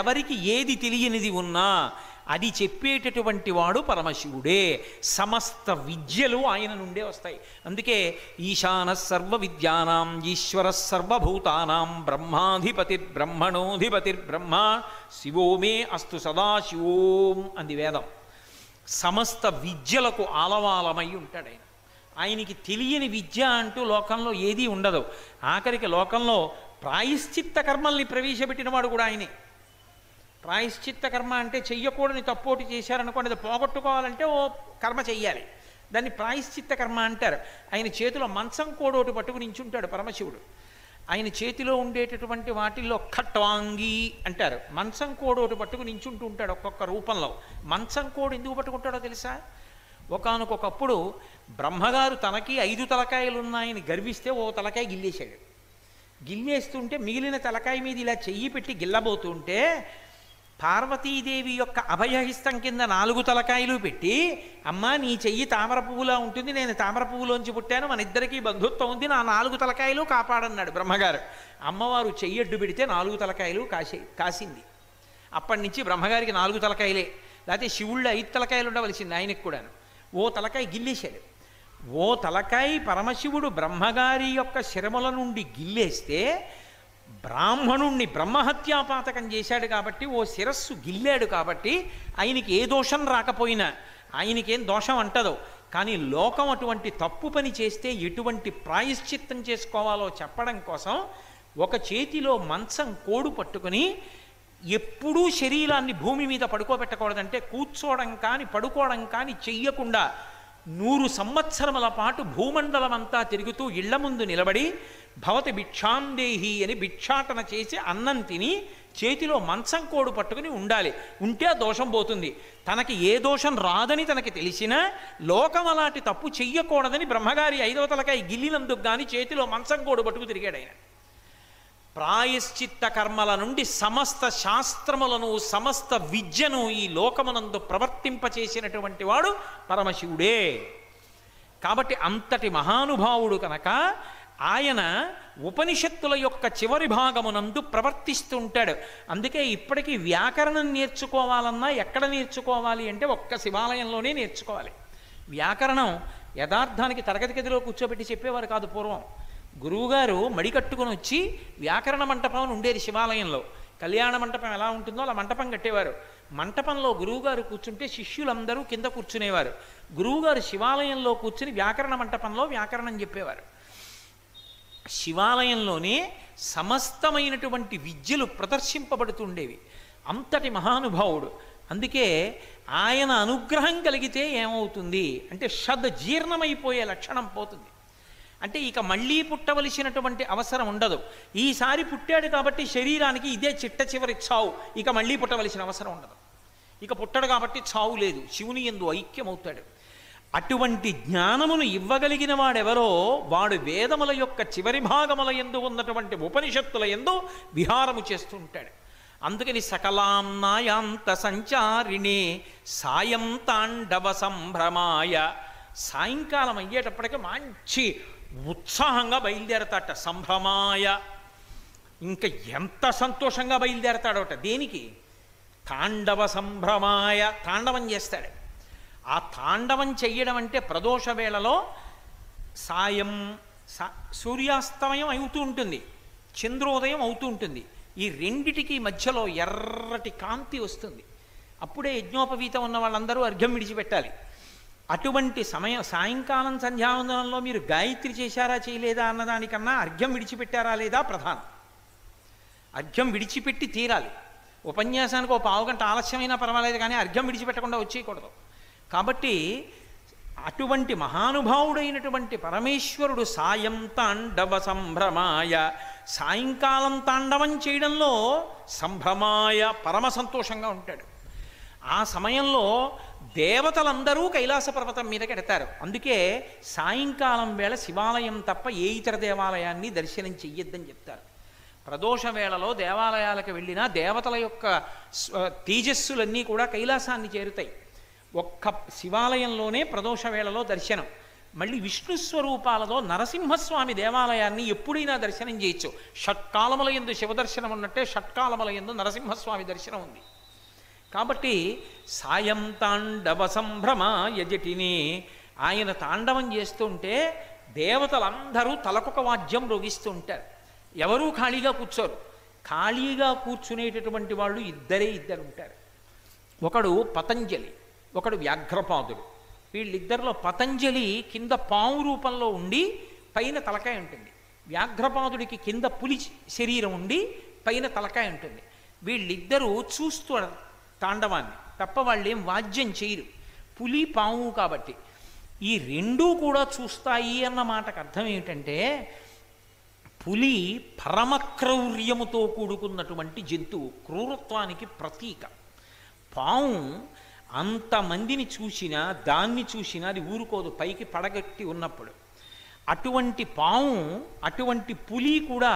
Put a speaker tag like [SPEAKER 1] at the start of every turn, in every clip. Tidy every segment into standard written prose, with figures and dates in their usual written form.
[SPEAKER 1] ఎవరికి ఏది తెలియనిది ఉన్నా అది చెప్పేటటువంటి వాడు పరమశివుడే. సమస్త విద్యలు ఆయన నుండే వస్తాయి. అందుకే ఈశాన సర్వ విద్యానాం ఈశ్వర సర్వభూతానాం బ్రహ్మాధిపతిర్బ్రహ్మణోధిపతిర్బ్రహ్మ శివో మే అస్తు సదాశివోం అంది వేదం. సమస్త విద్యలకు ఆలవాలమై ఉంటాడు ఆయన. ఆయనకి తెలియని విద్య అంటూ లోకంలో ఏదీ ఉండదు. ఆఖరికి లోకంలో ప్రాయశ్చిత్త కర్మల్ని ప్రవేశపెట్టిన వాడు కూడా ఆయనే. ప్రాయశ్చిత్త కర్మ అంటే చెయ్యకూడని తప్పోటి చేశారనుకోండి, అది పోగొట్టుకోవాలంటే ఓ కర్మ చెయ్యాలి, దాన్ని ప్రాయశ్చిత్త కర్మ అంటారు. ఆయన చేతిలో మంచం కోడోటి పట్టుకుని నించుంటాడు పరమశివుడు. ఆయన చేతిలో ఉండేటటువంటి వాటిల్లో ఖట్వాంగి అంటారు. మంచం కోడోటి పట్టుకుని నించుంటూ ఉంటాడు ఒక్కొక్క రూపంలో. మంచం కోడు ఎందుకు పట్టుకుంటాడో తెలుసా? ఒకానొకప్పుడు బ్రహ్మగారు తనకి 5 తలకాయలు ఉన్నాయని గర్విస్తే ఓ తలకాయ గిల్లేశాడు. గిల్లేస్తుంటే మిగిలిన తలకాయ మీద ఇలా చెయ్యి పెట్టి గిల్లబోతుంటే పార్వతీదేవి యొక్క అభయహిస్తం కింద 4 తలకాయలు పెట్టి, అమ్మా నీ చెయ్యి తామర పువ్వులా ఉంటుంది, నేను తామర పువ్వులోంచి పుట్టాను, మన ఇద్దరికీ బంధుత్వం ఉంది, నా 4 తలకాయలు కాపాడన్నాడు బ్రహ్మగారు. అమ్మవారు చెయ్యడ్డు పెడితే 4 తలకాయలు కాసింది. అప్పటి నుంచి బ్రహ్మగారికి 4 తలకాయలే. లేకపోతే శివుళ్ళు 5 తలకాయలు ఉండవలసింది ఆయనకు కూడాను. ఓ తలకాయ గిల్లేశాడు. ఓ తలకాయ పరమశివుడు బ్రహ్మగారి యొక్క శిరముల నుండి గిల్లేస్తే బ్రాహ్మణుణ్ణి బ్రహ్మహత్యాపాతకం చేశాడు కాబట్టి, ఓ శిరస్సు గిల్లాడు కాబట్టి ఆయనకి ఏ దోషం రాకపోయినా ఆయనకేం దోషం అంటదో. కానీ లోకం అటువంటి తప్పు పని చేస్తే ఎటువంటి ప్రాయశ్చిత్తం చేసుకోవాలో చెప్పడం కోసం ఒక చేతిలో మంచం కోడు పట్టుకుని ఎప్పుడూ శరీరాన్ని భూమి మీద పడుకోబెట్టకూడదంటే కూర్చోవడం కానీ పడుకోవడం కానీ చెయ్యకుండా 100 సంవత్సరముల పాటు భూమండలం అంతా తిరుగుతూ ఇళ్ల ముందు నిలబడి భవతి భిక్షాందేహి అని భిక్షాటన చేసి అన్నం తిని చేతిలో మంచం కోడు పట్టుకుని ఉండాలి. ఉంటే ఆ దోషం పోతుంది. తనకి ఏ దోషం రాదని తనకి తెలిసినా లోకం అలాంటి తప్పు చెయ్యకూడదని బ్రహ్మగారి 5వ తలకాయ గిల్లినందుకు కానీ చేతిలో మంచం కోడు పట్టుకు తిరిగాడు ఆయన. ప్రాయశ్చిత్త కర్మల నుండి సమస్త శాస్త్రములను సమస్త విద్యను ఈ లోకమునందు ప్రవర్తింపచేసినటువంటి వాడు పరమశివుడే. కాబట్టి అంతటి మహానుభావుడు కనుక ఆయన ఉపనిషత్తుల యొక్క చివరి భాగమునందు ప్రవర్తిస్తుంటాడు. అందుకే ఇప్పటికీ వ్యాకరణం నేర్చుకోవాలన్నా ఎక్కడ నేర్చుకోవాలి అంటే ఒక్క శివాలయంలోనే నేర్చుకోవాలి. వ్యాకరణం యథార్థానికి తరగతి గదిలో కూర్చోబెట్టి చెప్పేవారు కాదు పూర్వం. గురువుగారు మడి కట్టుకుని వచ్చి వ్యాకరణ మంటపం ఉండేది శివాలయంలో. కళ్యాణ మంటపం ఎలా ఉంటుందో అలా మంటపం కట్టేవారు. మంటపంలో గురువుగారు కూర్చుంటే శిష్యులందరూ కింద కూర్చునేవారు. గురువుగారు శివాలయంలో కూర్చుని వ్యాకరణ మంటపంలో వ్యాకరణం చెప్పేవారు. శివాలయంలోనే సమస్తమైనటువంటి విద్యలు ప్రదర్శింపబడుతుండేవి. అంతటి మహానుభావుడు. అందుకే ఆయన అనుగ్రహం కలిగితే ఏమవుతుంది అంటే జీర్ణమైపోయే లక్షణం పోతుంది. అంటే ఇక మళ్ళీ పుట్టవలసినటువంటి అవసరం ఉండదు. ఈసారి పుట్టాడు కాబట్టి శరీరానికి ఇదే చిట్ట చివరి చావు, ఇక మళ్ళీ పుట్టవలసిన అవసరం ఉండదు. ఇక పుట్టడు కాబట్టి చావు లేదు, శివుని యందు ఐక్యమవుతాడు. అటువంటి జ్ఞానమును ఇవ్వగలిగిన వాడెవరో వాడు వేదముల యొక్క చివరి భాగముల యందు ఉన్నటువంటి ఉపనిషత్తుల యందు విహారము చేస్తుంటాడు. అందుకని సకలాంనాయాంత సంచారిణే సాయం తాండవ సంభ్రమాయ. సాయంకాలం అయ్యేటప్పటికీ మంచి ఉత్సాహంగా బయలుదేరతాట. సంభ్రమాయ, ఇంకా ఎంత సంతోషంగా బయలుదేరతాడోట. దేనికి? తాండవ సంభ్రమాయ. తాండవం చేస్తాడు. ఆ తాండవం చెయ్యడం అంటే ప్రదోష వేళలో సాయం సూర్యాస్తమయం అవుతూ ఉంటుంది, చంద్రోదయం అవుతూ ఉంటుంది. ఈ రెండిటికి మధ్యలో ఎర్రటి కాంతి వస్తుంది. అప్పుడే యజ్ఞోపవీతం ఉన్న వాళ్ళందరూ అర్ఘ్యం విడిచిపెట్టాలి. అటువంటి సమయం సాయంకాలం సంధ్యావందనంలో మీరు గాయత్రి చేశారా చేయలేదా అన్నదానికన్నా అర్ఘ్యం విడిచిపెట్టారా లేదా ప్రధానం. అర్ఘ్యం విడిచిపెట్టి తీరాలి. ఉపన్యాసానికి ఓ పావుగంట ఆలస్యమైనా పర్వాలేదు, కానీ అర్ఘ్యం విడిచిపెట్టకుండా వచ్చేయకూడదు. కాబట్టి అటువంటి మహానుభావుడైనటువంటి పరమేశ్వరుడు సాయం తాండవ సంభ్రమాయ, సాయంకాలం తాండవం చేయడంలో సంభ్రమాయ పరమ సంతోషంగా ఉంటాడు. ఆ సమయంలో దేవతలందరూ కైలాస పర్వతం మీదకి ఎడతారు. అందుకే సాయంకాలం వేళ శివాలయం తప్ప ఏ ఇతర దేవాలయాన్ని దర్శనం చెయ్యొద్దని చెప్తారు. ప్రదోష వేళలో దేవాలయాలకు వెళ్ళినా దేవతల యొక్క తేజస్సులన్నీ కూడా కైలాసాన్ని చేరుతాయి. ఒక్క శివాలయంలోనే ప్రదోష వేళలో దర్శనం. మళ్ళీ విష్ణు స్వరూపాలతో నరసింహస్వామి దేవాలయాన్ని ఎప్పుడైనా దర్శనం చేయొచ్చు. షట్కాలముల యందు శివదర్శనం ఉన్నట్టే షట్కాలముల యందు నరసింహస్వామి దర్శనం ఉంది. కాబట్టి సాయం తాండవ సంభ్రమ యజటిని, ఆయన తాండవం చేస్తుంటే దేవతలందరూ తలకొక వాద్యం రోగిస్తూ ఉంటారు. ఎవరూ ఖాళీగా కూర్చోరు. ఖాళీగా కూర్చునేటటువంటి వాళ్ళు ఇద్దరు ఉంటారు. ఒకడు పతంజలి, ఒకడు వ్యాఘ్రపాదుడు. వీళ్ళిద్దరిలో పతంజలి కింద పాము రూపంలో ఉండి పైన తలకాయ ఉంటుంది. వ్యాఘ్రపాదుడికి కింద పులి శరీరం ఉండి పైన తలకాయ ఉంటుంది. వీళ్ళిద్దరూ చూస్తూ తాండవాన్ని తప్ప వాళ్ళేం వాద్యం చేయరు, పులి పాము కాబట్టి. ఈ రెండూ కూడా చూస్తాయి అన్న మాటకు అర్థం ఏమిటంటే, పులి పరమక్రౌర్యముతో కూడుకున్నటువంటి జంతువు, క్రూరత్వానికి ప్రతీక. పాము అంతమందిని చూసినా దాన్ని చూసినా అది ఊరుకోదు పైకి పడగట్టి ఉన్నప్పుడు. అటువంటి పాము, అటువంటి పులి కూడా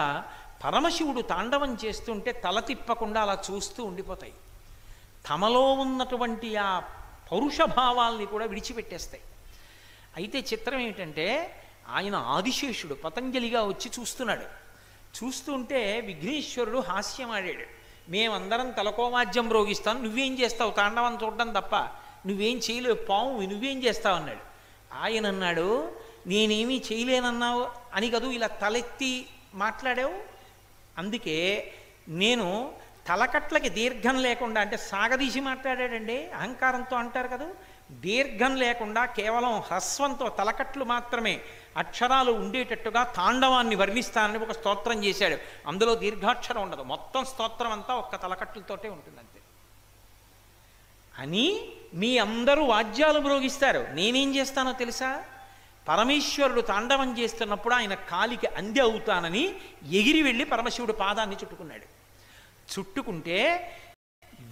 [SPEAKER 1] పరమశివుడు తాండవం చేస్తుంటే తల తిప్పకుండా అలా చూస్తూ ఉండిపోతాయి. తమలో ఉన్నటువంటి ఆ పౌరుషభావాల్ని కూడా విడిచిపెట్టేస్తాయి. అయితే చిత్రం ఏమిటంటే, ఆయన ఆదిశేషుడు పతంజలిగా వచ్చి చూస్తున్నాడు. చూస్తుంటే విఘ్నేశ్వరుడు హాస్యం ఆడాడు. మేమందరం తలకోవాద్యం రోగిస్తాం, నువ్వేం చేస్తావు, తాండవం చూడడం తప్ప నువ్వేం చేయలేవు, పాము నువ్వేం చేస్తావు అన్నాడు. ఆయన అన్నాడు, నేనేమీ చేయలేనన్నావు అని కదూ ఇలా తలెత్తి మాట్లాడావు, అందుకే నేను తలకట్లకి దీర్ఘం లేకుండా, అంటే సాగదీసి మాట్లాడాడండి, అహంకారంతో అంటారు కదా, దీర్ఘం లేకుండా కేవలం హ్రస్వంతో తలకట్లు మాత్రమే అక్షరాలు ఉండేటట్టుగా తాండవాన్ని వర్ణిస్తానని ఒక స్తోత్రం చేశాడు. అందులో దీర్ఘాక్షరం ఉండదు, మొత్తం స్తోత్రం అంతా ఒక్క తలకట్లతోటే ఉంటుంది అంతే. అని మీ అందరూ వాద్యాలు మ్రోగిస్తారు, నేనేం చేస్తానో తెలుసా, పరమేశ్వరుడు తాండవం చేస్తున్నప్పుడు ఆయన కాలికి అంది అవుతానని ఎగిరి వెళ్ళి పరమశివుడు పాదాన్ని చుట్టుకున్నాడు. చుట్టుకుంటే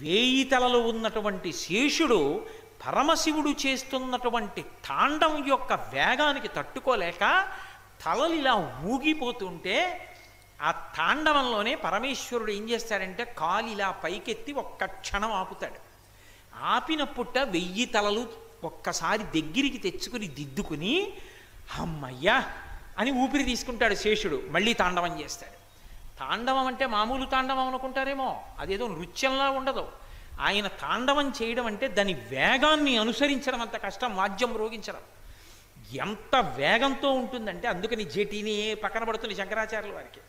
[SPEAKER 1] 1000 తలలు ఉన్నటువంటి శేషుడు పరమశివుడు చేస్తున్నటువంటి తాండవం యొక్క వేగానికి తట్టుకోలేక తలలు ఇలా ఊగిపోతుంటే, ఆ తాండవంలోనే పరమేశ్వరుడు ఏం చేస్తాడంటే కాలు ఇలా పైకెత్తి ఒక్క క్షణం ఆపుతాడు. ఆపినప్పుట 1000 తలలు ఒక్కసారి దగ్గరికి తెచ్చుకుని దిద్దుకుని అమ్మయ్యా అని ఊపిరి తీసుకుంటాడు శేషుడు. మళ్ళీ తాండవం చేస్తాడు. తాండవం అంటే మామూలు తాండవం అనుకుంటారేమో, అదేదో నృత్యంలా ఉండదు. ఆయన తాండవం చేయడం అంటే దాని వేగాన్ని అనుసరించడం అంత కష్టం, వాద్యం రోగించడం ఎంత వేగంతో ఉంటుందంటే, అందుకని జటిని పక్కన పడుతుంది శంకరాచార్యుల వారికి.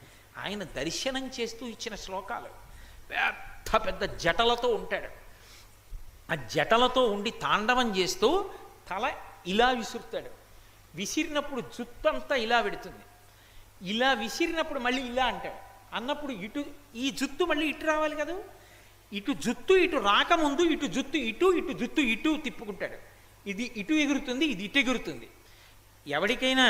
[SPEAKER 1] ఆయన దర్శనం చేస్తూ ఇచ్చిన శ్లోకాలు పెద్ద పెద్ద జటలతో ఉంటాడు. ఆ జటలతో ఉండి తాండవం చేస్తూ తల ఇలా విసురుతాడు. విసిరినప్పుడు జుత్తంతా ఇలా పెడుతుంది, ఇలా విసిరినప్పుడు మళ్ళీ ఇలా అంటాడు. అన్నప్పుడు ఇటు ఈ జుత్తు మళ్ళీ ఇటు రావాలి కదా, ఇటు జుత్తు ఇటు రాకముందు ఇటు జుత్తు ఇటు, ఇటు జుత్తు ఇటు తిప్పుకుంటాడు. ఇది ఇటు ఎగురుతుంది, ఇది ఇటు ఎగురుతుంది. ఎవరికైనా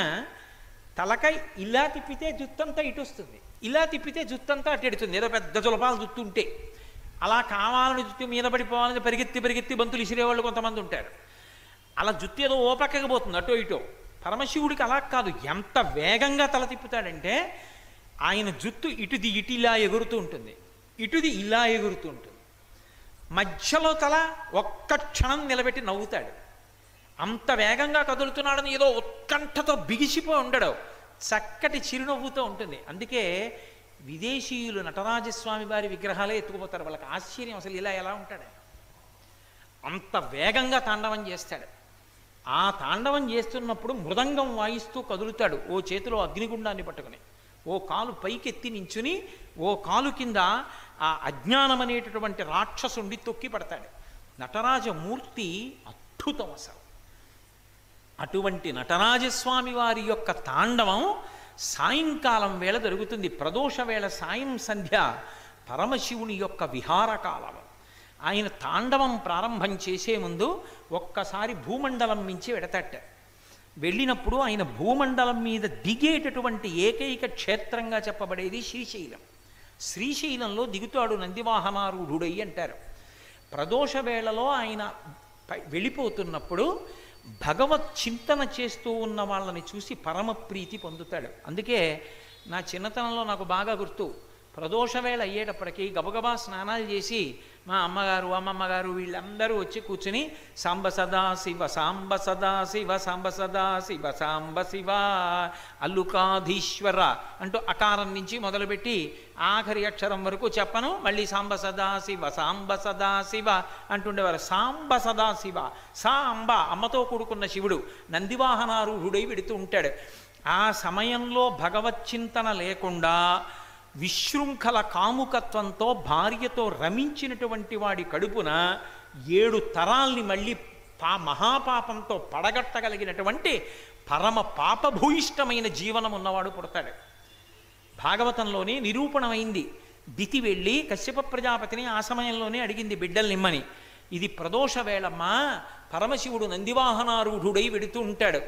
[SPEAKER 1] తలకాయ ఇలా తిప్పితే జుత్తంతా ఇటు వస్తుంది, ఇలా తిప్పితే జుత్తంతా అటు ఎడుతుంది. ఏదో పెద్ద జులపాలు జుత్తు ఉంటే అలా కావాలని జుత్తు మీద పడిపోవాలని పరిగెత్తి బంతులు ఇసిరేవాళ్ళు కొంతమంది ఉంటారు. అలా జుత్తు ఏదో ఓ పక్కకి పోతుంది అటో ఇటో. పరమశివుడికి అలా కాదు, ఎంత వేగంగా తల తిప్పుతాడంటే ఆయన జుత్తు ఇటుది ఇటు ఇలా ఎగురుతూ ఉంటుంది, ఇటుది ఇలా ఎగురుతూ ఉంటుంది. మధ్యలో తల ఒక్క క్షణం నిలబెట్టి నవ్వుతాడు. అంత వేగంగా కదులుతున్నాడని ఏదో ఉత్కంఠతో బిగిసిపోయి ఉండడు, చక్కటి చిరునవ్వుతో ఉంటుంది. అందుకే విదేశీయులు నటరాజస్వామి వారి విగ్రహాలే ఎత్తుకుపోతారు. వాళ్ళకి ఆశ్చర్యం, అసలు ఇలా ఎలా ఉంటాడు, అంత వేగంగా తాండవం చేస్తాడు. ఆ తాండవం చేస్తున్నప్పుడు మృదంగం వాయిస్తూ కదులుతాడు, ఓ చేతిలో అగ్నిగుండాన్ని పట్టుకుని, ఓ కాలు పైకెత్తి నించుని, ఓ కాలు కింద ఆ అజ్ఞానం అనేటటువంటి రాక్షసుండి తొక్కి పడతాడు. నటరాజమూర్తి అద్భుతం అసలు. అటువంటి నటరాజస్వామి వారి యొక్క తాండవం సాయంకాలం వేళ జరుగుతుంది. ప్రదోష వేళ సాయం సంధ్య పరమశివుని యొక్క విహారకాలం. ఆయన తాండవం ప్రారంభం చేసే ముందు ఒక్కసారి భూమండలం మించి వెడతట్ట. వెళ్ళినప్పుడు ఆయన భూమండలం మీద దిగేటటువంటి ఏకైక క్షేత్రంగా చెప్పబడేది శ్రీశైలం. శ్రీశైలంలో దిగుతాడు నందివాహనారూఢుడై అంటారు. ప్రదోష వేళలో ఆయన వెళ్ళిపోతున్నప్పుడు భగవత్ చింతన చేస్తూ ఉన్న వాళ్ళని చూసి పరమప్రీతి పొందుతాడు. అందుకే నా చిన్నతనంలో నాకు బాగా గుర్తు, ప్రదోషవేళ అయ్యేటప్పటికీ గబగబా స్నానాలు చేసి మా అమ్మగారు అమ్మమ్మగారు వీళ్ళందరూ వచ్చి కూర్చుని సాంబ సదా శివ సాంబ సదా శివ సాంబ సదా శివ సాంబ శివ అల్లుకాధీశ్వర అంటూ అకారం నుంచి మొదలుపెట్టి ఆఖరి అక్షరం వరకు చెప్పను, మళ్ళీ సాంబ సదా శివ అంటుండేవారు. సాంబ సదా శివ, సా అంబ, అమ్మతో కూడుకున్న శివుడు నందివాహనారూఢుడై వెడుతూ ఉంటాడు. ఆ సమయంలో భగవచ్చింతన లేకుండా విశృంఖల కాముకత్వంతో భార్యతో రమించినటువంటి వాడి కడుపున 7 తరాల్ని మళ్ళీ మహాపాపంతో పడగట్టగలిగినటువంటి పరమ పాపభూయిష్టమైన జీవనం ఉన్నవాడు పుడతాడు. భాగవతంలోనే నిరూపణమైంది. దితి వెళ్ళి కశ్యప ప్రజాపతిని ఆ సమయంలోనే అడిగింది బిడ్డలు నిమ్మని. ఇది ప్రదోష వేళమ్మా, పరమశివుడు నందివాహనారూఢుడై వెడుతూ ఉంటాడు.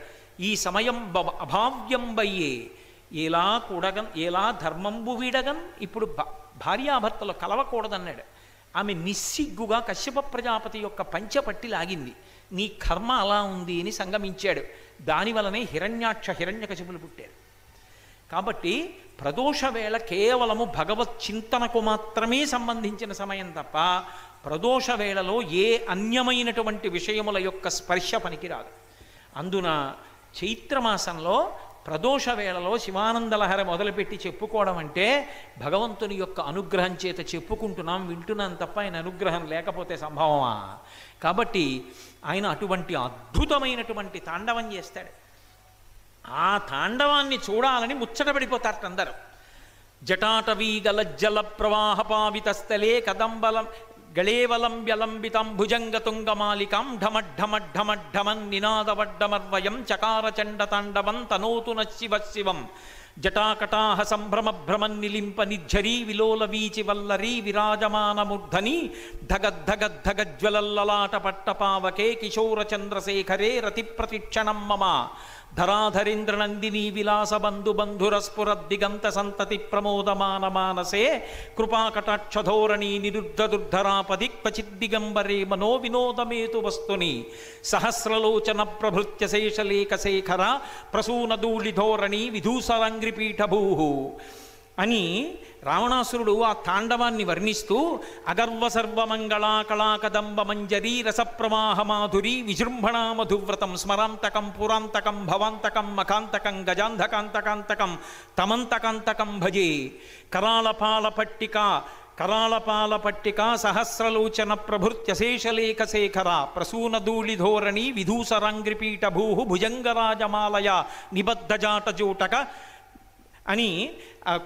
[SPEAKER 1] ఈ సమయం అభావ్యంబయ్యే ఎలా కూడగన్ ఎలా ధర్మంబు వీడగన్. ఇప్పుడు భార్యాభర్తలు కలవకూడదన్నాడు. ఆమె నిస్సిగ్గుగా కశ్యప ప్రజాపతి యొక్క పంచపట్టి లాగింది. నీ కర్మ అలా ఉంది అని సంగమించాడు. దానివలనే హిరణ్యాక్ష హిరణ్యకశిపులు పుట్టారు. కాబట్టి ప్రదోష వేళ కేవలము భగవత్ చింతనకు మాత్రమే సంబంధించిన సమయం తప్ప ప్రదోష వేళలో ఏ అన్యమైనటువంటి విషయముల యొక్క స్పర్శ పనికిరాదు. అందున చైత్రమాసంలో ప్రదోష వేళలో శివానందలహరి మొదలుపెట్టి చెప్పుకోవడం అంటే భగవంతుని యొక్క అనుగ్రహం చేత చెప్పుకుంటున్నాం, వింటున్నాం తప్ప ఆయన అనుగ్రహం లేకపోతే సంభవమా? కాబట్టి ఆయన అటువంటి అద్భుతమైనటువంటి తాండవం చేస్తాడు. ఆ తాండవాన్ని చూడాలని ముచ్చటపడిపోతారట అందరూ. జటాటవీ గలజ్జల ప్రవాహ పావితస్థలే కదంబలం గళేవలంబ్యలంబితం భుజంగతుంగమాలికాం ఢమఢమఢమఢమన్ నినాదవడ్డమర్వయం చకారచండతాండవం తనోతు శివ శివం జటాకటాహ సంభ్రమభ్రమన్నిలింప నిర్ఝరీ విలోల వీచి వల్లరీ విరాజమానమూర్ధని ధగద్ధగద్ధగజ్వలల్లలాట పట్టపావకే కిశోరచంద్రశేఖరే రతిప్రతిక్షణం మమ ధరాధరేంద్రనందినీ విలాసబంధు బంధురస్ఫురద్దిగంత సంతతి ప్రమోదమాన మానసే కృపాకటాక్షధోరణీ నిరుద్ధదుర్ధరాపది క్వచిద్దిగంబరే మనో వినోదమేతు వస్తుని సహస్రలోచన ప్రభృత్య శేషలేఖ శేఖర ప్రసూనధూళిధోరణీ విధూసరంగ్రిపీఠభూ అని రావణాసురుడు ఆ తాండవాన్ని వర్ణిస్తూ అగర్వ సర్వమంగళా కళాకదంబ మంజరీ రసప్రవాహ మాధురీ విజృంభణా మధువ్రతం స్మరాంతకం పురాంతకం భవాంతకం మఖాంతకం గజాంధకాంతకాంతకం తమంతకాంతకం భజే కరాళపాల పట్టిక సహస్రలోచన ప్రభృత్య శేషలేఖ శేఖర ప్రసూనధూళిధోరణీ విధూసరాంగ్రిపీఠభూ భుజంగరాజమాలయ నిబద్ధజాటజూటక అని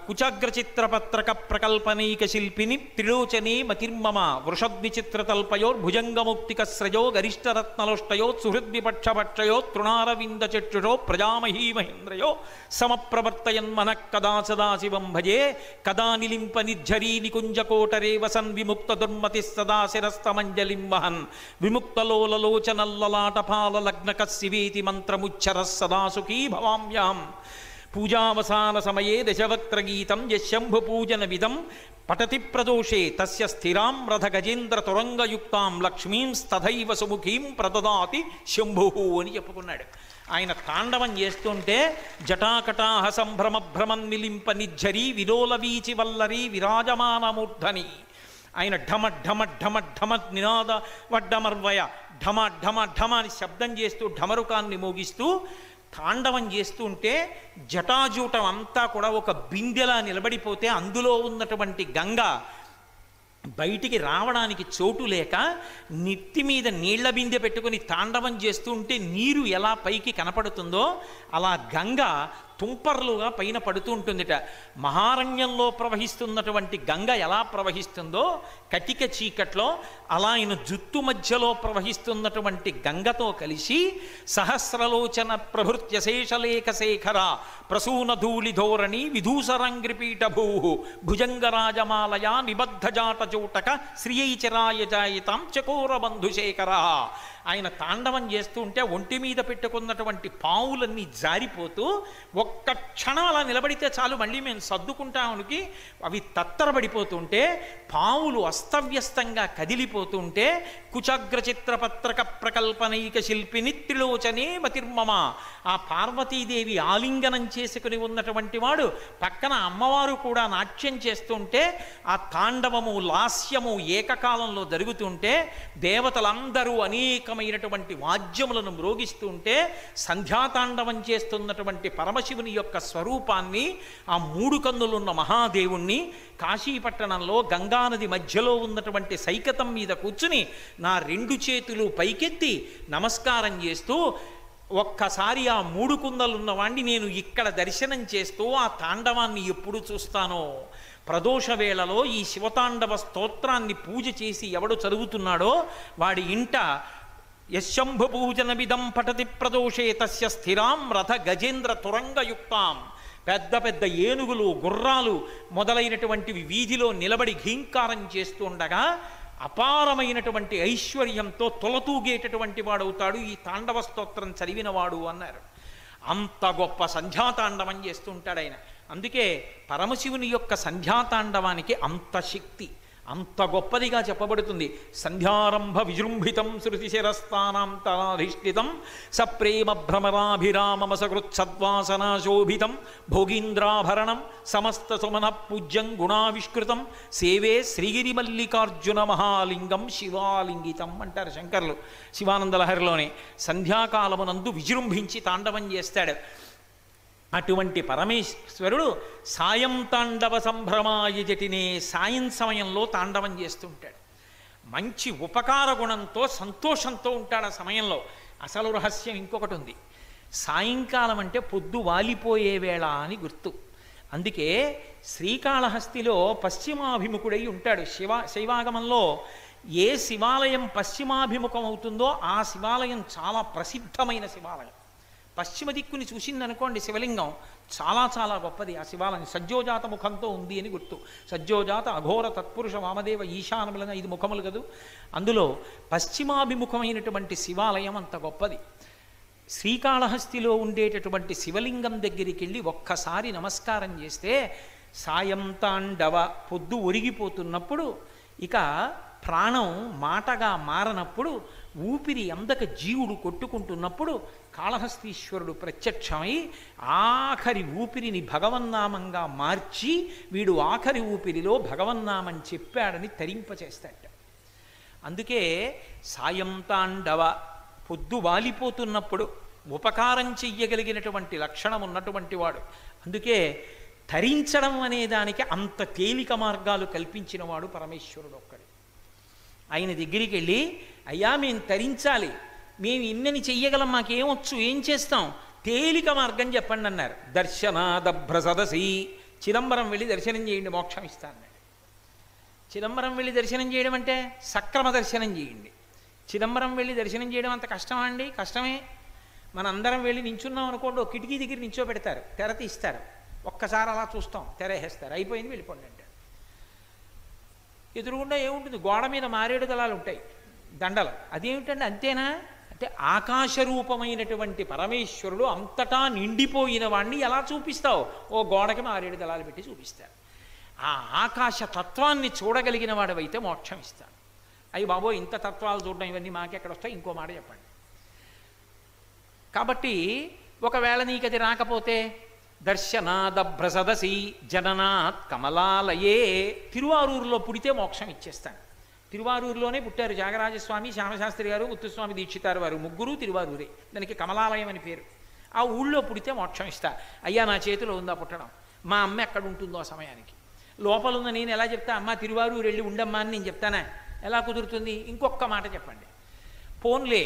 [SPEAKER 1] కుచాగ్రచిత్రపత్రక ప్రకల్పనైక శిల్పిని త్రిలోచనే మతిర్మమ వృషద్విచిత్రతల్పయోర్భుజంగముక్తికస్రజో గరిష్టరత్నలోష్టయో సుహృద్విపక్షపక్షయో తృణారవిందచక్షుషో ప్రజామహీమహేంద్రయో సమప్రవర్తయన్మనః కదా సదాశివం భజే కదా నిలింప నిర్ఝరీ నికుంజకోటరే వసన్ విముక్త దుర్మతి సదా శిరస్తమంజలిం వహన్ విముక్తలోలలోచనల్లలాటపాల లగ్నకశివేతి మంత్రముచ్చర సదా సుఖీ భవామ్యాం పూజావసాన సమయే దశవక్త్రగీతం యశంభుపూజనమిదం పఠతి ప్రదోషే తస్య స్థిరాం రథగజేంద్ర తురంగయుక్తాం లక్ష్మీం తథైవ సుముఖీం ప్రదదాతి శంభు అని చెప్పుకున్నాడు. ఆయన తాండవం చేస్తుంటే జటాకటాహ సంభ్రమభ్రమన్ నిలింప నిర్ఝరీ విలోలవీచి వల్లరీ విరాజమానమూర్ధని ఆయన ఢమ ఢమ ఢమ ఢమ నినాద వడ్డమర్వయ ఢమ ఢమ ఢమ అని శబ్దం చేస్తూ ఢమరుకాన్ని మోగిస్తూ తాండవం చేస్తూ ఉంటే జటాజూటం అంతా కూడా ఒక బిందెలా నిలబడిపోతే అందులో ఉన్నటువంటి గంగ బయటికి రావడానికి చోటు లేక నెత్తి మీద నీళ్ల బిందె పెట్టుకుని తాండవం చేస్తూ ఉంటే నీరు ఎలా పైకి కనపడుతుందో అలా గంగ తుంపర్లుగా పైన పడుతూ ఉంటుందిట. మహారణ్యంలో ప్రవహిస్తున్నటువంటి గంగ ఎలా ప్రవహిస్తుందో కటిక చీకట్లో అలా ఆయన జుత్తు మధ్యలో ప్రవహిస్తున్నటువంటి గంగతో కలిసి సహస్రలోచన ప్రభృత్య శేషలేఖ శేఖర ప్రసూనధూళిధోరణి విధూసరంగ్రిపీఠభూ భుజంగరాజమాలయా నిబద్ధజాటజూటక శ్రియైచరాయ జాయితాం చకోరబంధుశేఖర ఆయన తాండవం చేస్తూ ఉంటే ఒంటి మీద పెట్టుకున్నటువంటి పావులన్నీ జారిపోతూ ఒక్క క్షణం అలా నిలబడితే చాలు మళ్ళీ మేము సర్దుకుంటామనికి అవి తత్తరబడిపోతుంటే పావులు అస్తవ్యస్తంగా కదిలిపోతుంటే కుచగ్ర చిత్రపత్రక ప్రకల్పనైక శిల్పిని త్రిలోచనే మతిర్మమ ఆ పార్వతీదేవి ఆలింగనం చేసుకుని ఉన్నటువంటి వాడు పక్కన అమ్మవారు కూడా నాట్యం చేస్తుంటే ఆ తాండవము లాస్యము ఏకకాలంలో జరుగుతుంటే దేవతలందరూ అనేకమైనటువంటి వాద్యములను మ్రోగిస్తుంటే సంధ్యాతాండవం చేస్తున్నటువంటి పరమశివుని యొక్క స్వరూపాన్ని ఆ మూడు కన్నులున్న మహాదేవుణ్ణి కాశీపట్టణంలో గంగానది మధ్యలో ఉన్నటువంటి సైకతం మీద కూర్చుని నా రెండు చేతులు పైకెత్తి నమస్కారం చేస్తూ ఒక్కసారి ఆ మూడు కుందలున్నవాణ్ణి నేను ఇక్కడ దర్శనం చేస్తూ ఆ తాండవాన్ని ఎప్పుడు చూస్తానో ప్రదోష వేళలో ఈ శివతాండవ స్తోత్రాన్ని పూజ చేసి ఎవడు చదువుతున్నాడో వాడి ఇంట యశంభు పూజనమిదం పఠతి ప్రదోషే తస్య స్థిరాం రథ గజేంద్ర తురంగయుక్తాం పెద్ద పెద్ద ఏనుగులు గుర్రాలు మొదలైనటువంటివి వీధిలో నిలబడి ఘీంకారం చేస్తూ ఉండగా అపారమైనటువంటి ఐశ్వర్యంతో తొలతూగేటటువంటి వాడవుతాడు ఈ తాండవ స్తోత్రం చదివినవాడు అన్నారు. అంత గొప్ప సంధ్యాతాండవం చేస్తుంటాడు ఆయన. అందుకే పరమశివుని యొక్క సంధ్యాతాండవానికి అంత శక్తి, అంత గొప్పదిగా చెప్పబడుతుంది. సంధ్యారంభ విజృంభితం శృతిశిరస్థానాంతరాధిష్ఠితం సప్రేమ భ్రమరాభిరామమసకృత్సద్వాసనాశోభితం భోగీంద్రాభరణం సమస్త సుమన పూజ్యం గుణావిష్కృతం సేవే శ్రీగిరి మల్లికార్జున మహాలింగం శివాలింగితం అంటారు శంకర్లు శివానందలహరిలోనే. సంధ్యాకాలమునందు విజృంభించి తాండవం చేస్తాడు. అటువంటి పరమేశ్వరుడు సాయం తాండవ సంభ్రమాయ జటినే సాయం సమయంలో తాండవం చేస్తుంటాడు. మంచి ఉపకార గుణంతో సంతోషంతో ఉంటాడు ఆ సమయంలో. అసలు రహస్యం ఇంకొకటి ఉంది. సాయంకాలం అంటే పొద్దు వాలిపోయే వేళ అని గుర్తు. అందుకే శ్రీకాళహస్తిలో పశ్చిమాభిముఖుడై ఉంటాడు. శైవాగమంలో ఏ శివాలయం పశ్చిమాభిముఖం అవుతుందో ఆ శివాలయం చాలా ప్రసిద్ధమైన శివాలయం. పశ్చిమ దిక్కుని చూసిందనుకోండి శివలింగం చాలా చాలా గొప్పది. ఆ శివాలయం సజ్జోజాత ముఖంతో ఉంది అని గుర్తు. సజ్జోజాత అఘోర తత్పురుష వామదేవ ఈశానములన 5 ముఖములు కదూ. అందులో పశ్చిమాభిముఖమైనటువంటి శివాలయం అంత గొప్పది. శ్రీకాళహస్తిలో ఉండేటటువంటి శివలింగం దగ్గరికి వెళ్ళి ఒక్కసారి నమస్కారం చేస్తే సాయం తాండవ పొద్దు ఒరిగిపోతున్నప్పుడు ఇక ప్రాణం మాటగా మారనప్పుడు ఊపిరి అందక జీవుడు కొట్టుకుంటున్నప్పుడు కాళహస్తీశ్వరుడు ప్రత్యక్షమై ఆఖరి ఊపిరిని భగవన్నామంగా మార్చి వీడు ఆఖరి ఊపిరిలో భగవన్నామని చెప్పాడని తరింపచేస్తాట. అందుకే సాయం తాండవ పొద్దు వాలిపోతున్నప్పుడు ఉపకారం చెయ్యగలిగినటువంటి లక్షణం ఉన్నటువంటి వాడు. అందుకే తరించడం అనే దానికి అంత తేలిక మార్గాలు కల్పించినవాడు పరమేశ్వరుడు ఒక్కడే. ఆయన దగ్గరికి వెళ్ళి అయ్యా మేము తరించాలి, మేము ఇన్నని చెయ్యగలం, మాకేమొచ్చు, ఏం చేస్తాం, తేలిక మార్గం చెప్పండి అన్నారు. దర్శనాదభ్రసదసి చిదంబరం వెళ్ళి దర్శనం చేయండి మోక్షం ఇస్తాను. చిదంబరం వెళ్ళి దర్శనం చేయడం అంటే సక్రమ దర్శనం చేయండి. చిదంబరం వెళ్ళి దర్శనం చేయడం అంత కష్టమా అండి? కష్టమే. మనందరం వెళ్ళి నించున్నాం అనుకోండి, ఒక కిటికీ దగ్గర నించోబెడతారు, తెర తీస్తారు, ఒక్కసారి అలా చూస్తాం, తెర వేస్తారు, అయిపోయింది వెళ్ళిపోండి అంటారు. ఎదురుగుండా ఏముంటుంది? గోడ మీద మారేడు దళాలు ఉంటాయి, దండలు. అదేమిటండి అంతేనా అంటే ఆకాశరూపమైనటువంటి పరమేశ్వరుడు అంతటా నిండిపోయిన వాణ్ణి ఎలా చూపిస్తావు? ఓ గోడకి మారేడు దళాలు పెట్టి చూపిస్తారు. ఆ ఆకాశ తత్వాన్ని చూడగలిగిన వాడవైతే మోక్షం ఇస్తాను. అయ్యి బాబో ఇంత తత్వాలు చూడడం ఇవన్నీ మాకెక్కడ వస్తాయి? ఇంకో మాట చెప్పండి. కాబట్టి ఒకవేళ నీకు అది రాకపోతే దర్శనాదభ్రసదసి జననాత్ కమలాలయే తిరువారూరులో పుడితే మోక్షం ఇచ్చేస్తాను. తిరువారూరులోనే పుట్టారు త్యాగరాజస్వామి, శ్యామశాస్త్రి గారు, ముత్తుస్వామి దీక్షితారు వారు, ముగ్గురు తిరువారూరే. దానికి కమలాలయం అని పేరు. ఆ ఊళ్ళో పుడితే మోక్షం ఇస్తా. అయ్యా నా చేతిలో ఉందా పుట్టడం, మా అమ్మ ఎక్కడ ఉంటుందో ఆ సమయానికి, లోపల ఉన్న నేను ఎలా చెప్తా? అమ్మ తిరువారూరు వెళ్ళి ఉండమ్మా అని నేను చెప్తానా? ఎలా కుదురుతుంది? ఇంకొక మాట చెప్పండి. పోన్లే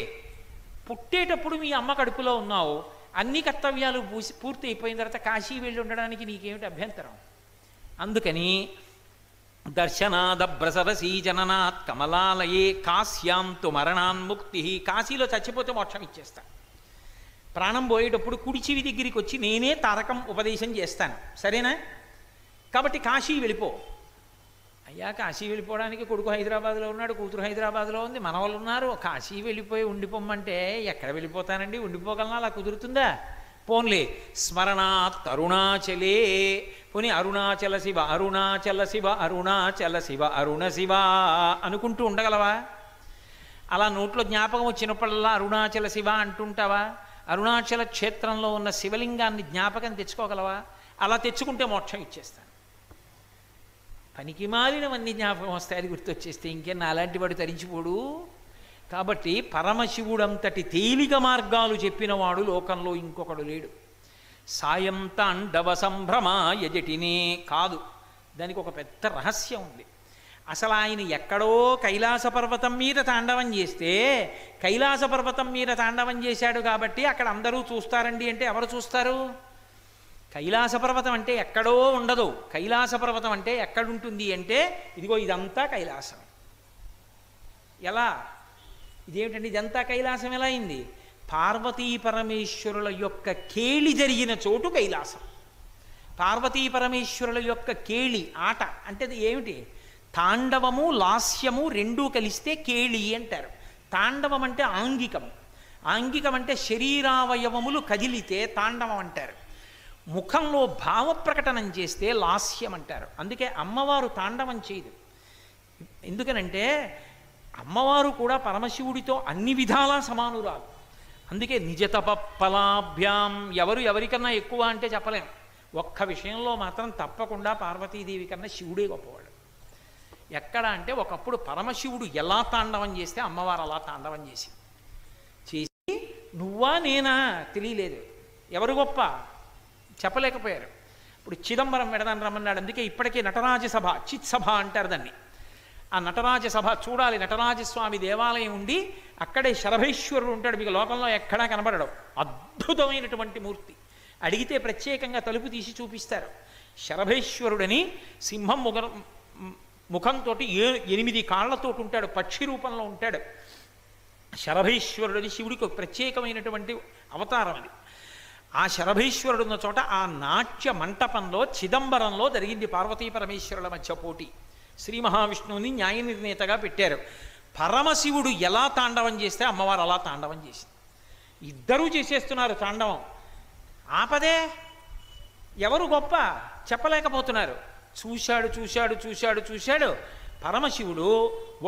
[SPEAKER 1] పుట్టేటప్పుడు మీ అమ్మ కడుపులో ఉన్నావు, అన్ని కర్తవ్యాలు పూర్తి అయిపోయిన తర్వాత కాశీ వెళ్ళి ఉండడానికి నీకేమిటి అభ్యంతరం? అందుకని దర్శనాదభ్రసరసీ జననాత్ కమలాలయే కాశ్యాంతు మరణాన్ముక్తి. కాశీలో చచ్చిపోతే మోక్షం ఇచ్చేస్తా. ప్రాణం పోయేటప్పుడు కుడిచివి దగ్గరికి వచ్చి నేనే తారకం ఉపదేశం చేస్తాను, సరేనా? కాబట్టి కాశీ వెళ్ళిపో. అయ్యా కాశీ వెళ్ళిపోవడానికి కొడుకు హైదరాబాద్లో ఉన్నాడు, కూతురు హైదరాబాద్లో ఉంది, మనవాళ్ళు ఉన్నారు. కాశీ వెళ్ళిపోయి ఉండిపోమ్మంటే ఎక్కడ వెళ్ళిపోతానండి, ఉండిపోగలనా, అలా కుదురుతుందా? పోన్లే స్మరణాత్ అరుణాచలే, పోనీ అరుణాచల శివ అరుణాచల శివ అరుణాచల శివ అరుణ శివ అనుకుంటూ ఉండగలవా? అలా నోట్లో జ్ఞాపకం వచ్చినప్పుడల్లా అరుణాచల శివ అంటుంటావా? అరుణాచల క్షేత్రంలో ఉన్న శివలింగాన్ని జ్ఞాపకం తెచ్చుకోగలవా? అలా తెచ్చుకుంటే మోక్షం ఇచ్చేస్తాను. పనికి మాలినవన్నీ జ్ఞాపకం వస్తాయి, అది గుర్తొచ్చేస్తే ఇంకే నాలాంటి వాడు తరించిపోడు. కాబట్టి పరమశివుడంతటి తేలిక మార్గాలు చెప్పినవాడు లోకంలో ఇంకొకడు లేడు. సాయం తాండవ సంభ్రమాయజటినే కాదు, దానికి ఒక పెద్ద రహస్యం ఉంది. అసలు ఆయన ఎక్కడో కైలాస పర్వతం మీద తాండవం చేస్తే, కైలాస పర్వతం మీద తాండవం చేశాడు కాబట్టి అక్కడ అందరూ చూస్తారండి అంటే ఎవరు చూస్తారు? కైలాస పర్వతం అంటే ఎక్కడో ఉండదు. కైలాస పర్వతం అంటే ఎక్కడుంటుంది అంటే ఇదిగో ఇదంతా కైలాసం. ఎలా? ఇదేమిటండి ఇదంతా కైలాసం ఎలా అయింది? పార్వతీ పరమేశ్వరుల యొక్క కేళి జరిగిన చోటు కైలాసం. పార్వతీ పరమేశ్వరుల యొక్క కేళి ఆట అంటే అది ఏమిటి? తాండవము లాస్యము రెండూ కలిస్తే కేళి అంటారు. తాండవం అంటే ఆంగికం, ఆంగికం అంటే శరీరావయవములు కదిలితే తాండవం అంటారు. ముఖంలో భావ ప్రకటనం చేస్తే లాస్యం అంటారు. అందుకే అమ్మవారు తాండవం చేయదు. ఎందుకనంటే అమ్మవారు కూడా పరమశివుడితో అన్ని విధాలా సమానురాలు. అందుకే నిజతప ఫలాభ్యాం, ఎవరు ఎవరికన్నా ఎక్కువ అంటే చెప్పలేం. ఒక్క విషయంలో మాత్రం తప్పకుండా పార్వతీదేవి కన్నా శివుడే గొప్పవాడు. ఎక్కడ అంటే ఒకప్పుడు పరమశివుడు ఎలా తాండవం చేస్తే అమ్మవారు అలా తాండవం చేసి నువ్వా నేనా తెలియలేదు, ఎవరు గొప్ప చెప్పలేకపోయారు. ఇప్పుడు చిదంబరం వెడదాన్ని రమ్మన్నాడు. అందుకే ఇప్పటికే నటరాజ సభ, చిత్ సభ అంటారు దాన్ని. ఆ నటరాజ సభ చూడాలి. నటరాజస్వామి దేవాలయం ఉండి అక్కడే శరభేశ్వరుడు ఉంటాడు, మీకు లోకంలో ఎక్కడా కనబడడం. అద్భుతమైనటువంటి మూర్తి. అడిగితే ప్రత్యేకంగా తలుపు తీసి చూపిస్తారు. శరభేశ్వరుడని సింహం ముఖంతో 8 కాళ్లతో ఉంటాడు, పక్షి రూపంలో ఉంటాడు. శరభేశ్వరుడని శివుడికి ఒక ప్రత్యేకమైనటువంటి అవతారం అది. ఆ శరభేశ్వరుడు ఉన్న చోట ఆ నాట్య మంటపంలో చిదంబరంలో జరిగింది పార్వతీ పరమేశ్వరుల మధ్య పోటీ. శ్రీ మహావిష్ణువుని న్యాయ నిర్ణేతగా పెట్టారు. పరమశివుడు ఎలా తాండవం చేస్తే అమ్మవారు అలా తాండవం చేసింది. ఇద్దరూ చేసేస్తున్నారు తాండవం. ఆపదే ఎవరు గొప్ప చెప్పలేకపోతున్నారు. చూశాడు. పరమశివుడు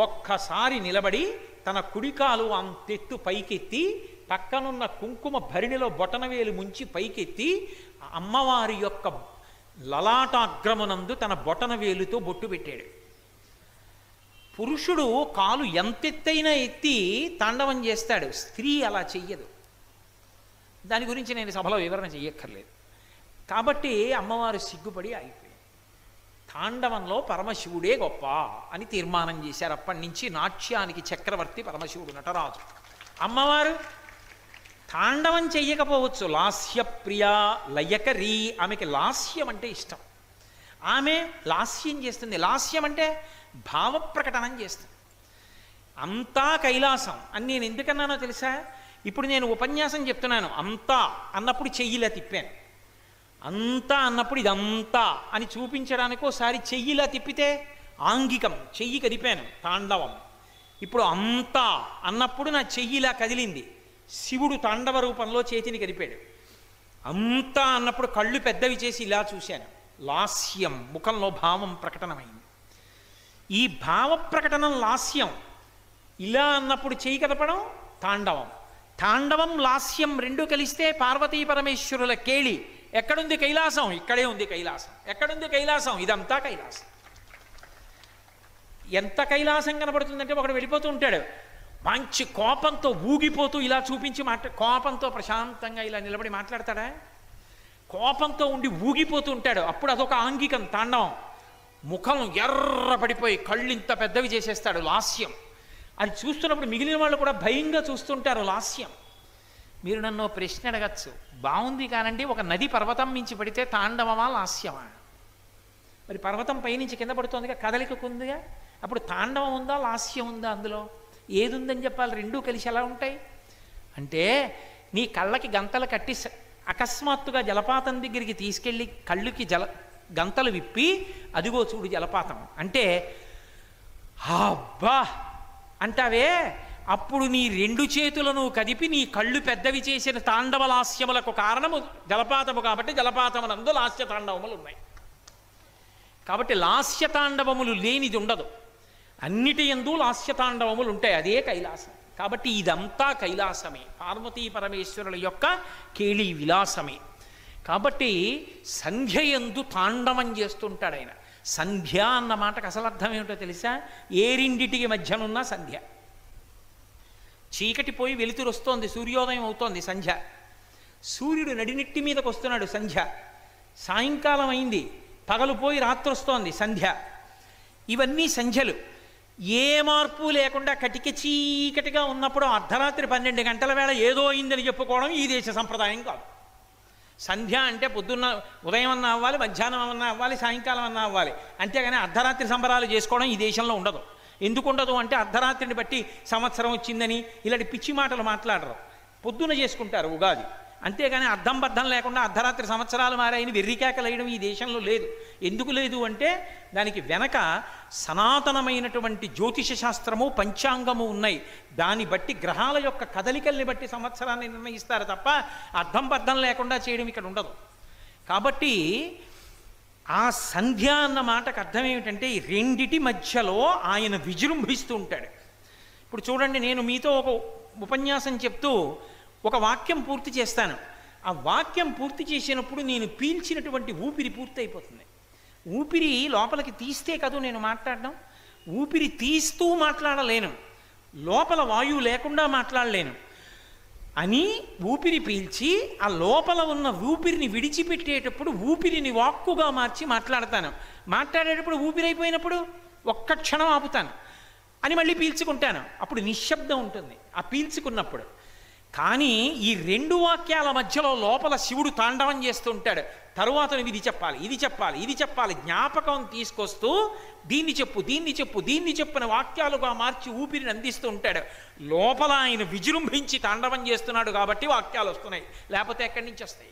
[SPEAKER 1] ఒక్కసారి నిలబడి తన కుడికాలు అంతెత్తు పైకెత్తి పక్కనున్న కుంకుమ భరిణిలో బొటనవేలు ముంచి పైకెత్తి అమ్మవారి యొక్క లలాటాగ్రమునందు తన బొటనవేలుతో బొట్టు పెట్టాడు. పురుషుడు కాలు ఎంతెత్తైనా ఎత్తి తాండవం చేస్తాడు, స్త్రీ అలా చెయ్యదు. దాని గురించి నేను సభలో వివరణ చెయ్యక్కర్లేదు. కాబట్టి అమ్మవారు సిగ్గుపడి ఆగిపోయింది. తాండవంలో పరమశివుడే గొప్ప అని తీర్మానం చేశారు. అప్పటి నుంచి నాట్యానికి చక్రవర్తి పరమశివుడు, నటరాజు. అమ్మవారు తాండవం చెయ్యకపోవచ్చు, లాస్యప్రియ లయకరీ, ఆమెకి లాస్యం అంటే ఇష్టం. ఆమె లాస్యం చేస్తుంది. లాస్యం అంటే భావ ప్రకటనం చేస్తుంది. అంతా కైలాసం అని నేను ఎందుకన్నానో తెలుసా? ఇప్పుడు నేను ఉపన్యాసం చెప్తున్నాను. అంతా అన్నప్పుడు చెయ్యిలా తిప్పాను, అంతా అన్నప్పుడు ఇదంతా అని చూపించడానికి ఒకసారి చెయ్యిలా తిప్పితే ఆంగికం, చెయ్యి కదిపాను, తాండవం. ఇప్పుడు అంతా అన్నప్పుడు నా చెయ్యిలా కదిలింది, శివుడు తాండవ రూపంలో చేతిని కదిపాడు. అంతా అన్నప్పుడు కళ్ళు పెద్దవి చేసి ఇలా చూశాను, లాస్యం, ముఖంలో భావం ప్రకటనమైంది. ఈ భావ ప్రకటనం లాస్యం. ఇలా అన్నప్పుడు చెయ్యి కదపడం తాండవం. తాండవం లాస్యం రెండు కలిస్తే పార్వతీ పరమేశ్వరుల కేళి. ఎక్కడుంది కైలాసం? ఇక్కడే ఉంది కైలాసం. ఎక్కడుంది కైలాసం? ఇదంతా కైలాసం. ఎంత కైలాసం కనబడుతుందంటే ఒకడు వెళ్ళిపోతూ ఉంటాడు, మంచి కోపంతో ఊగిపోతూ ఇలా చూపించి కోపంతో ప్రశాంతంగా ఇలా నిలబడి మాట్లాడతాడా? కోపంతో ఉండి ఊగిపోతూ ఉంటాడు, అప్పుడు అదొక ఆంగికం, తాండవం. ముఖం ఎర్రపడిపోయి కళ్ళు ఇంత పెద్దవి చేసేస్తాడు, లాస్యం. అది చూస్తున్నప్పుడు మిగిలిన వాళ్ళు కూడా భయంగా చూస్తుంటారు, లాస్యం. మీరు నన్ను ప్రశ్న అడగచ్చు, బాగుంది కానండి, ఒక నది పర్వతం మించి పడితే తాండవమా లాస్యమా? మరి పర్వతం పైనుంచి కింద పడుతుందిగా, కదలిక ఉందిగా, అప్పుడు తాండవం ఉందా లాస్యం ఉందా? అందులో ఏది ఉందని చెప్పాలి? రెండూ కలిసి ఎలా ఉంటాయి అంటే, నీ కళ్ళకి గంతలు కట్టి అకస్మాత్తుగా జలపాతం దగ్గరికి తీసుకెళ్ళి గంతలు విప్పి అదిగో చూడు జలపాతం అంటే అబ్బా అంటావే, అప్పుడు నీ రెండు చేతులను కదిపి నీ కళ్ళు పెద్దవి చేసిన తాండవలాస్యములకు కారణము జలపాతము కాబట్టి జలపాతమునందు లాస్య తాండవములు ఉన్నాయి. కాబట్టి లాస్య తాండవములు లేనిది ఉండదు, అన్నిటి యందు లాస్య తాండవములు ఉంటాయి, అదే కైలాసం. కాబట్టి ఇదంతా కైలాసమే, పార్వతీ పరమేశ్వరుల యొక్క కేళీ విలాసమే. కాబట్టి సంధ్య యందు తాండవం చేస్తుంటాడు ఆయన. సంధ్య అన్న మాటకు అసలు అర్థం ఏమిటో తెలుసా? ఏరింటికి మధ్యనున్న సంధ్య. చీకటి పోయి వెలుతురు వస్తోంది, సూర్యోదయం అవుతోంది సంధ్య. సూర్యుడు నడినెట్టి మీదకి వస్తున్నాడు సంధ్య. సాయంకాలం అయింది, పగలు పోయి రాత్రి వస్తోంది సంధ్య. ఇవన్నీ సంధ్యలు. ఏ మార్పు లేకుండా కటిక చీకటిగా ఉన్నప్పుడు అర్ధరాత్రి 12 గంటల వేళ ఏదో అయిందని చెప్పుకోవడం ఈ దేశ సంప్రదాయం కాదు. సంధ్య అంటే పొద్దున్న ఉదయం అన్నా అవ్వాలి, మధ్యాహ్నం అన్నా అవ్వాలి, సాయంకాలం అన్నా అవ్వాలి, అంతేగాని అర్ధరాత్రి సంబరాలు చేసుకోవడం ఈ దేశంలో ఉండదు. ఎందుకు ఉండదు అంటే అర్ధరాత్రిని బట్టి సంవత్సరం వచ్చిందని ఇలాంటి పిచ్చి మాటలు మాట్లాడరు. పొద్దున చేసుకుంటారు ఉగాది, అంతేగాని అర్థం బద్ధం లేకుండా అర్ధరాత్రి సంవత్సరాలు మారాయని వెర్రికేకలేయడం ఈ దేశంలో లేదు. ఎందుకు లేదు అంటే దానికి వెనక సనాతనమైనటువంటి జ్యోతిష శాస్త్రము పంచాంగము ఉన్నాయి. దాన్ని బట్టి గ్రహాల యొక్క కదలికల్ని బట్టి సంవత్సరాన్ని నిర్ణయిస్తారు తప్ప అర్థం బద్ధం లేకుండా చేయడం ఇక్కడ ఉండదు. కాబట్టి ఆ సంధ్య అన్న మాటకు అర్థం ఏమిటంటే ఈ రెండిటి మధ్యలో ఆయన విజృంభిస్తూ ఉంటాడు. ఇప్పుడు చూడండి, నేను మీతో ఒక ఉపన్యాసం చెప్తూ ఒక వాక్యం పూర్తి చేస్తాను. ఆ వాక్యం పూర్తి చేసినప్పుడు నేను పీల్చినటువంటి ఊపిరి పూర్తి అయిపోతుంది. ఊపిరి లోపలికి తీస్తే కదూ నేను మాట్లాడడం. ఊపిరి తీస్తూ మాట్లాడలేను, లోపల వాయువు లేకుండా మాట్లాడలేను అని ఊపిరి పీల్చి ఆ లోపల ఉన్న ఊపిరిని విడిచిపెట్టేటప్పుడు ఊపిరిని వాక్కుగా మార్చి మాట్లాడతాను. మాట్లాడేటప్పుడు ఊపిరి అయిపోయినప్పుడు ఒక్క క్షణం ఆపుతాను అని మళ్ళీ పీల్చుకుంటాను. అప్పుడు నిశ్శబ్దం ఉంటుంది ఆ పీల్చుకున్నప్పుడు. కానీ ఈ రెండు వాక్యాల మధ్యలో లోపల శివుడు తాండవం చేస్తూ ఉంటాడు. తరువాత ఇది చెప్పాలి, ఇది చెప్పాలి, ఇది చెప్పాలి, జ్ఞాపకం తీసుకొస్తూ దీన్ని చెప్పు, దీన్ని చెప్పు, దీన్ని చెప్పిన వాక్యాలుగా మార్చి ఊపిరిని అందిస్తూ ఉంటాడు. లోపల ఆయన విజృంభించి తాండవం చేస్తున్నాడు కాబట్టి వాక్యాలు వస్తున్నాయి, లేకపోతే ఎక్కడి నుంచి వస్తాయి?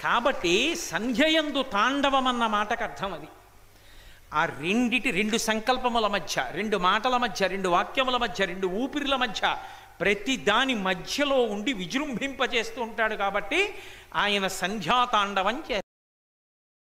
[SPEAKER 1] కాబట్టి సంధ్యయందు తాండవం అన్న మాటకు అర్థం అది. ఆ రెండు సంకల్పముల మధ్య, రెండు మాటల మధ్య, రెండు వాక్యముల మధ్య, రెండు ఊపిరిల మధ్య, ప్రతి దాని మధ్యలో ఉండి విజృంభింపచేస్తూ ఉంటాడు కాబట్టి ఆయన సంధ్యాతాండవం